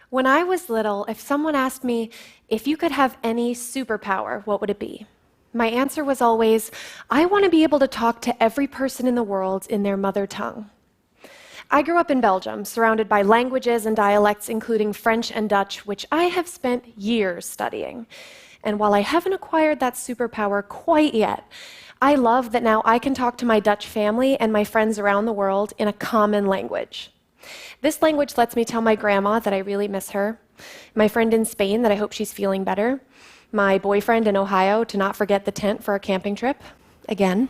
When I was little, if someone asked me, if you could have any superpower, what would it be? My answer was always, I want to be able to talk to every person in the world in their mother tongue. I grew up in Belgium, surrounded by languages and dialects, including French and Dutch, which I have spent years studying. And while I haven't acquired that superpower quite yet, I love that now I can talk to my Dutch family and my friends around the world in a common language. This language lets me tell my grandma that I really miss her, my friend in Spain that I hope she's feeling better, my boyfriend in Ohio to not forget the tent for a camping trip, again.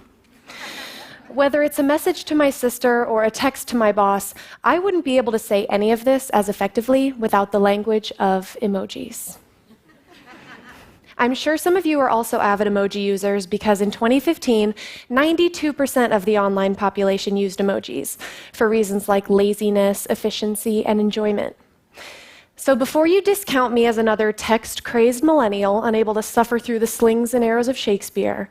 Whether it's a message to my sister or a text to my boss, I wouldn't be able to say any of this as effectively without the language of emojis. I'm sure some of you are also avid emoji users because in 2015, 92% of the online population used emojis for reasons like laziness, efficiency, and enjoyment. So before you discount me as another text-crazed millennial unable to suffer through the slings and arrows of Shakespeare,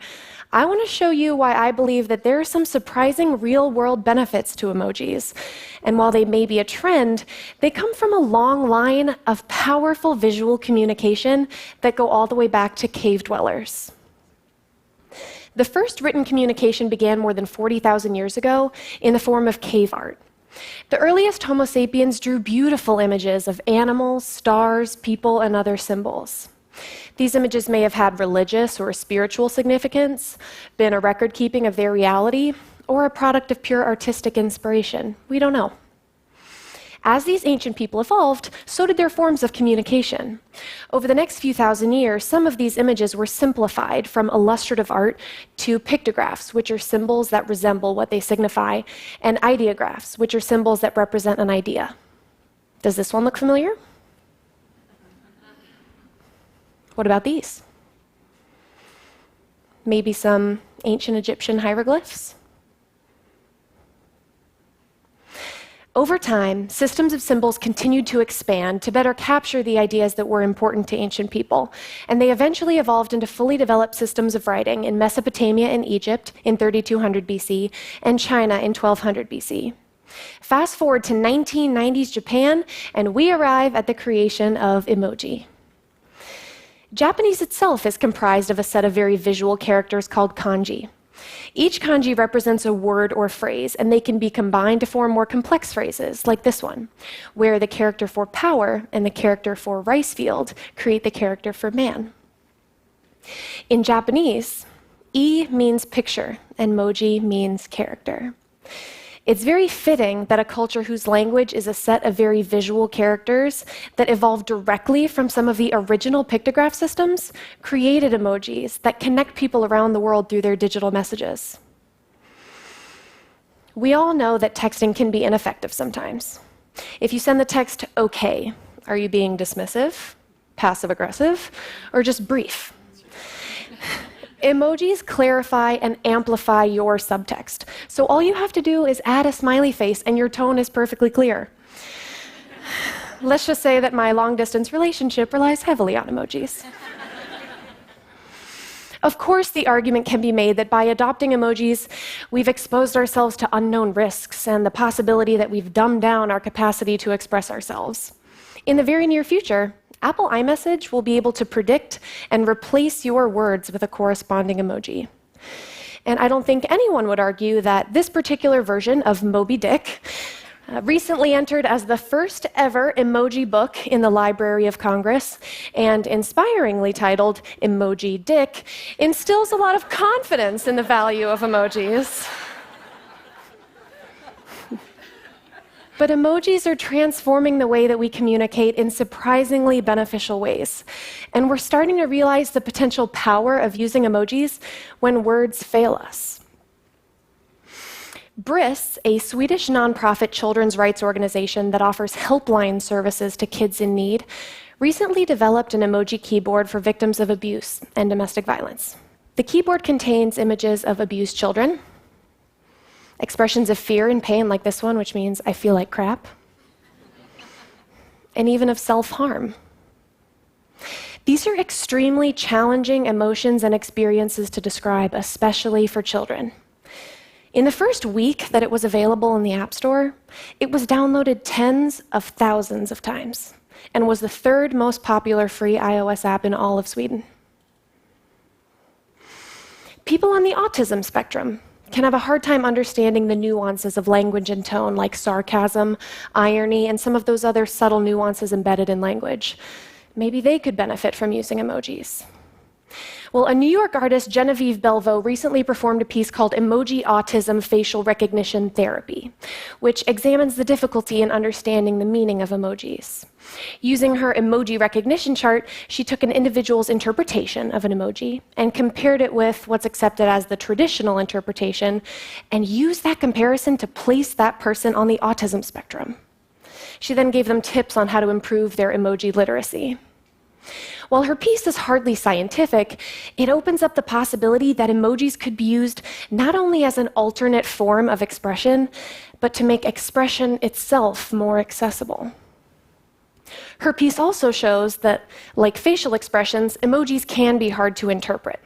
I want to show you why I believe that there are some surprising real-world benefits to emojis. And while they may be a trend, they come from a long line of powerful visual communication that go all the way back to cave dwellers. The first written communication began more than 40,000 years ago in the form of cave art. The earliest Homo sapiens drew beautiful images of animals, stars, people, and other symbols. These images may have had religious or spiritual significance, been a record-keeping of their reality, or a product of pure artistic inspiration. We don't know. As these ancient people evolved, so did their forms of communication. Over the next few thousand years, some of these images were simplified from illustrative art to pictographs, which are symbols that resemble what they signify, and ideographs, which are symbols that represent an idea. Does this one look familiar? What about these? Maybe some ancient Egyptian hieroglyphs? Over time, systems of symbols continued to expand to better capture the ideas that were important to ancient people, and they eventually evolved into fully developed systems of writing in Mesopotamia and Egypt in 3200 BC and China in 1200 BC. Fast forward to 1990s Japan, and we arrive at the creation of emoji. Japanese itself is comprised of a set of very visual characters called kanji. Each kanji represents a word or phrase, and they can be combined to form more complex phrases, like this one, where the character for power and the character for rice field create the character for man. In Japanese, I means picture, and moji means character. It's very fitting that a culture whose language is a set of very visual characters that evolved directly from some of the original pictograph systems created emojis that connect people around the world through their digital messages. We all know that texting can be ineffective sometimes. If you send the text, okay, are you being dismissive, passive-aggressive, or just brief? Emojis clarify and amplify your subtext. So all you have to do is add a smiley face and your tone is perfectly clear. Let's just say that my long-distance relationship relies heavily on emojis. Of course, the argument can be made that by adopting emojis, we've exposed ourselves to unknown risks and the possibility that we've dumbed down our capacity to express ourselves. In the very near future, Apple iMessage will be able to predict and replace your words with a corresponding emoji. And I don't think anyone would argue that this particular version of Moby Dick, recently entered as the first ever emoji book in the Library of Congress, and inspiringly titled Emoji Dick, instills a lot of confidence in the value of emojis. But emojis are transforming the way that we communicate in surprisingly beneficial ways. And we're starting to realize the potential power of using emojis when words fail us. BRIS, a Swedish nonprofit children's rights organization that offers helpline services to kids in need, recently developed an emoji keyboard for victims of abuse and domestic violence. The keyboard contains images of abused children, expressions of fear and pain like this one, which means I feel like crap, and even of self-harm. These are extremely challenging emotions and experiences to describe, especially for children. In the first week that it was available in the App Store, it was downloaded tens of thousands of times and was the third most popular free iOS app in all of Sweden. People on the autism spectrum can have a hard time understanding the nuances of language and tone, like sarcasm, irony, and some of those other subtle nuances embedded in language. Maybe they could benefit from using emojis. Well, a New York artist, Genevieve Belvo, recently performed a piece called Emoji Autism Facial Recognition Therapy, which examines the difficulty in understanding the meaning of emojis. Using her emoji recognition chart, she took an individual's interpretation of an emoji and compared it with what's accepted as the traditional interpretation, and used that comparison to place that person on the autism spectrum. She then gave them tips on how to improve their emoji literacy. While her piece is hardly scientific, it opens up the possibility that emojis could be used not only as an alternate form of expression, but to make expression itself more accessible. Her piece also shows that, like facial expressions, emojis can be hard to interpret.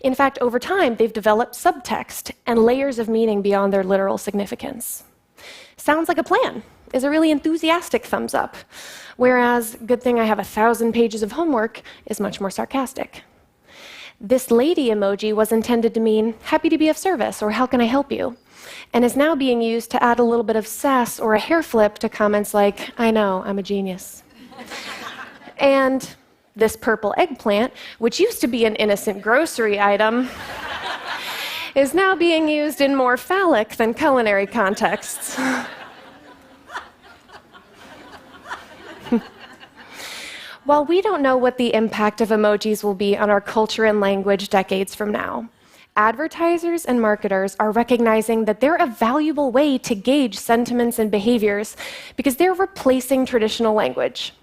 In fact, over time, they've developed subtext and layers of meaning beyond their literal significance. Sounds like a plan is a really enthusiastic thumbs up, whereas good thing I have 1,000 pages of homework is much more sarcastic. This lady emoji was intended to mean happy to be of service or how can I help you, and is now being used to add a little bit of sass or a hair flip to comments like, I know, I'm a genius. And this purple eggplant, which used to be an innocent grocery item, is now being used in more phallic than culinary contexts. While we don't know what the impact of emojis will be on our culture and language decades from now, advertisers and marketers are recognizing that they're a valuable way to gauge sentiments and behaviors because they're replacing traditional language.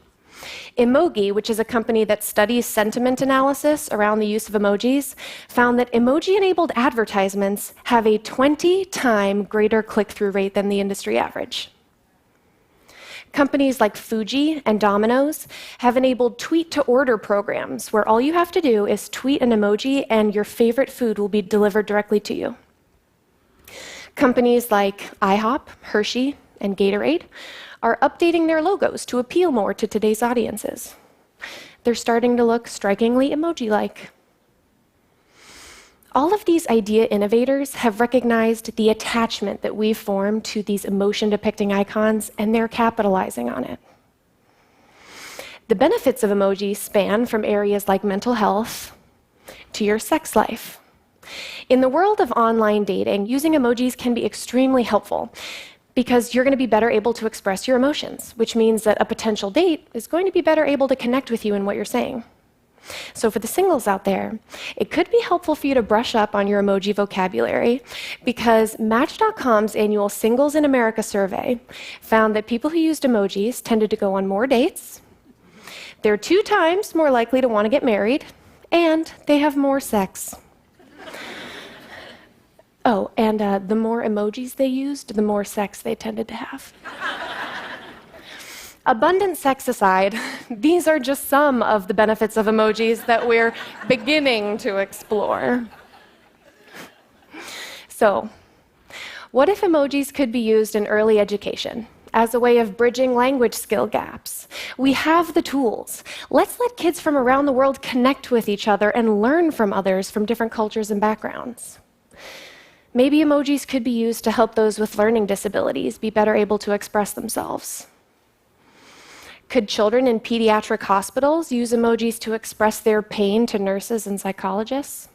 Emoji, which is a company that studies sentiment analysis around the use of emojis, found that emoji-enabled advertisements have a 20-time greater click-through rate than the industry average. Companies like Fuji and Domino's have enabled tweet-to-order programs where all you have to do is tweet an emoji and your favorite food will be delivered directly to you. Companies like IHOP, Hershey, and Gatorade are updating their logos to appeal more to today's audiences. They're starting to look strikingly emoji-like. All of these idea innovators have recognized the attachment that we've formed to these emotion-depicting icons, and they're capitalizing on it. The benefits of emojis span from areas like mental health to your sex life. In the world of online dating, using emojis can be extremely helpful because you're going to be better able to express your emotions, which means that a potential date is going to be better able to connect with you in what you're saying. So for the singles out there, it could be helpful for you to brush up on your emoji vocabulary because Match.com's annual Singles in America survey found that people who used emojis tended to go on more dates, they're 2 times more likely to want to get married, and they have more sex. Oh, and the more emojis they used, the more sex they tended to have. Abundant sex aside, these are just some of the benefits of emojis that we're beginning to explore. So, what if emojis could be used in early education as a way of bridging language skill gaps? We have the tools. Let's let kids from around the world connect with each other and learn from others from different cultures and backgrounds. Maybe emojis could be used to help those with learning disabilities be better able to express themselves. Could children in pediatric hospitals use emojis to express their pain to nurses and psychologists?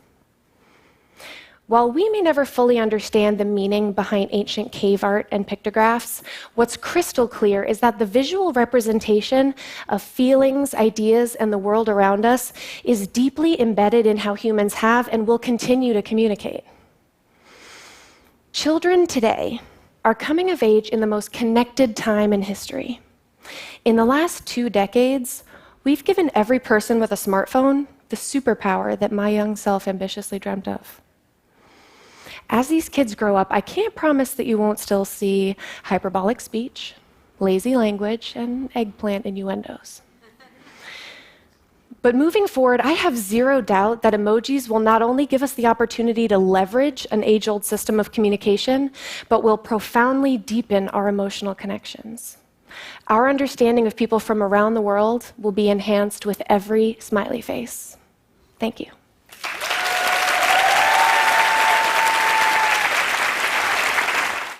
While we may never fully understand the meaning behind ancient cave art and pictographs, what's crystal clear is that the visual representation of feelings, ideas, and the world around us is deeply embedded in how humans have and will continue to communicate. Children today are coming of age in the most connected time in history. In the last 2 decades, we've given every person with a smartphone the superpower that my young self ambitiously dreamt of. As these kids grow up, I can't promise that you won't still see hyperbolic speech, lazy language, and eggplant innuendos. But moving forward, I have zero doubt that emojis will not only give us the opportunity to leverage an age-old system of communication, but will profoundly deepen our emotional connections. Our understanding of people from around the world will be enhanced with every smiley face. Thank you.